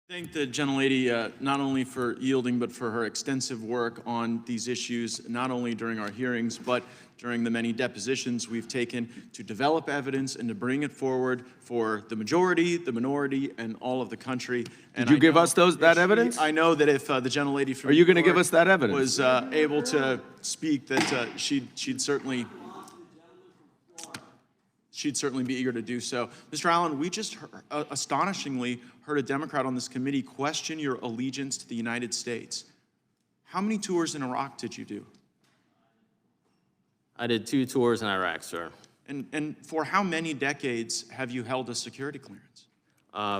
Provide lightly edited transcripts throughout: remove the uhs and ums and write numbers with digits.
Thank the gentlelady not only for yielding, but for her extensive work on these issues, not only during our hearings, but during the many depositions we've taken to develop evidence and to bring it forward for the majority, the minority, and all of the country. Did you give us that evidence? I know that if the gentlelady from Are you going to give us that evidence? was able to speak, that she'd certainly be eager to do so. Mr. Allen, we just astonishingly heard a Democrat on this committee question your allegiance to the United States. How many tours in Iraq did you do? I did 2 tours in Iraq, sir. And for how many decades have you held a security clearance?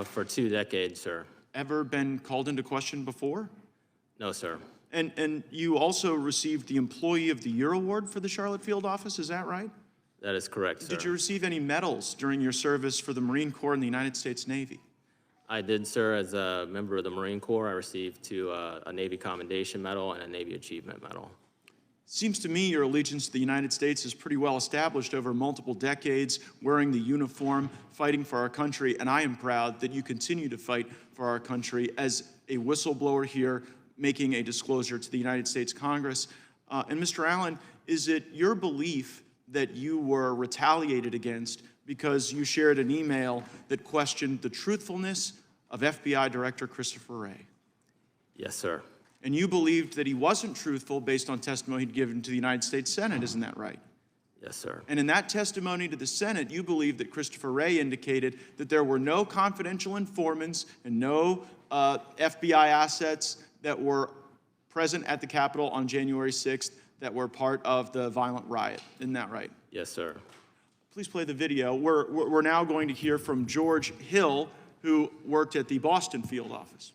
For 2 decades, sir. Ever been called into question before? No, sir. And you also received the Employee of the Year Award for the Charlotte Field Office, is that right? That is correct, sir. Did you receive any medals during your service for the Marine Corps and the United States Navy? I did, sir. As a member of the Marine Corps, I received 2, a Navy Commendation Medal and a Navy Achievement Medal. Seems to me your allegiance to the United States is pretty well established over multiple decades, wearing the uniform, fighting for our country, and I am proud that you continue to fight for our country as a whistleblower here, making a disclosure to the United States Congress. And Mr. Allen, is it your belief that you were retaliated against because you shared an email that questioned the truthfulness of FBI Director Christopher Wray? Yes, sir. And you believed that he wasn't truthful based on testimony he'd given to the United States Senate, isn't that right? Yes, sir. And in that testimony to the Senate, you believed that Christopher Wray indicated that there were no confidential informants and no FBI assets that were present at the Capitol on January 6th that were part of the violent riot. Isn't that right? Yes, sir. Please play the video. We're now going to hear from George Hill, who worked at the Boston field office.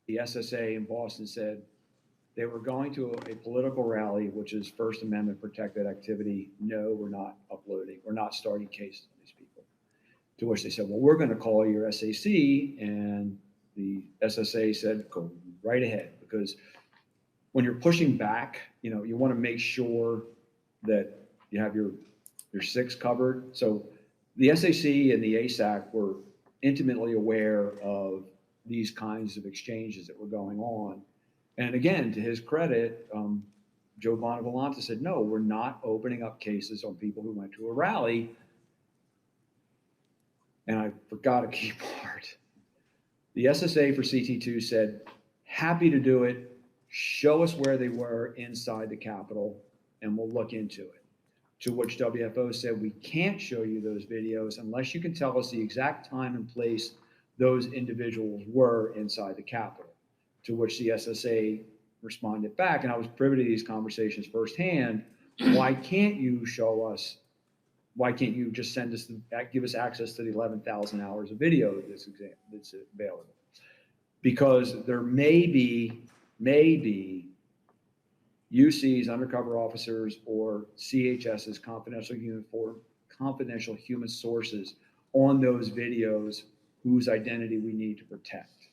The SSA in Boston said they were going to a political rally, which is First Amendment protected activity. No, we're not uploading. We're not starting cases on these people. To which they said, well, we're going to call your SAC. And the SSA said, go right ahead, because when you're pushing back, you want to make sure that you have your 6 covered. So the SAC and the ASAC were intimately aware of these kinds of exchanges that were going on. And again, to his credit, Joe Bonavolonta said, no, we're not opening up cases on people who went to a rally. And I forgot a key part. The SSA for CT2 said, happy to do it. Show us where they were inside the Capitol and we'll look into it. To which WFO said, we can't show you those videos unless you can tell us the exact time and place those individuals were inside the Capitol. To which the SSA responded back, and I was privy to these conversations firsthand. Why can't you show us? Why can't you just give us access to the 11,000 hours of video that's available? Because there may be UC's undercover officers or CHS's confidential human sources on those videos whose identity we need to protect.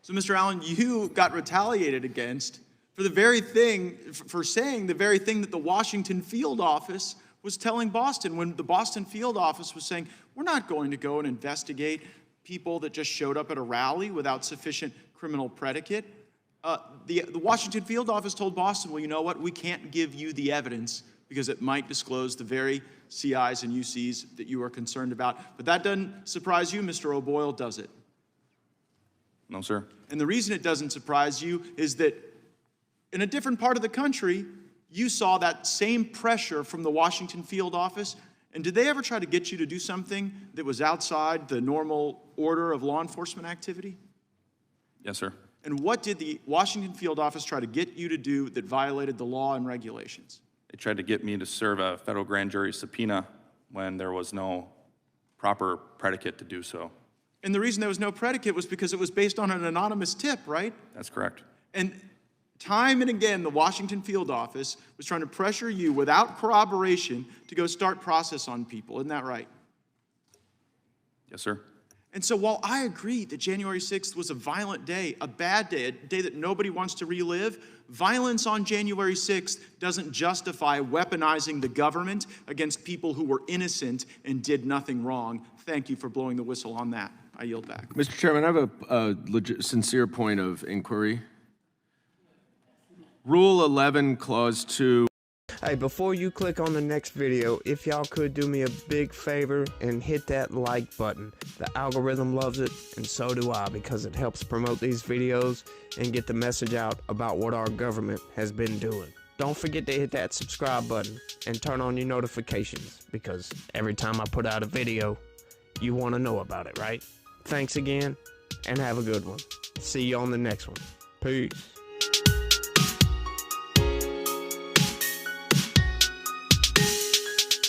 So, Mr. Allen, you got retaliated against for the very thing, for saying the very thing that the Washington field office was telling Boston, when the Boston field office was saying, we're not going to go and investigate people that just showed up at a rally without sufficient criminal predicate. The Washington field office told Boston, well, you know what, we can't give you the evidence because it might disclose the very CIs and UCs that you are concerned about. But that doesn't surprise you, Mr. O'Boyle, does it? No, sir. And the reason it doesn't surprise you is that in a different part of the country, you saw that same pressure from the Washington field office. And did they ever try to get you to do something that was outside the normal order of law enforcement activity? Yes, sir. And what did the Washington field office try to get you to do that violated the law and regulations? They tried to get me to serve a federal grand jury subpoena when there was no proper predicate to do so. And the reason there was no predicate was because it was based on an anonymous tip, right? That's correct. And time and again, the Washington field office was trying to pressure you without corroboration to go start process on people. Isn't that right? Yes, sir. And so while I agree that January 6th was a violent day, a bad day, a day that nobody wants to relive, violence on January 6th doesn't justify weaponizing the government against people who were innocent and did nothing wrong. Thank you for blowing the whistle on that. I yield back. Mr. Chairman, I have a sincere point of inquiry. Rule 11, Clause 2. Hey, before you click on the next video, if y'all could do me a big favor and hit that like button. The algorithm loves it, and so do I, because it helps promote these videos and get the message out about what our government has been doing. Don't forget to hit that subscribe button and turn on your notifications, because every time I put out a video, you want to know about it, right? Thanks again, and have a good one. See you on the next one. Peace.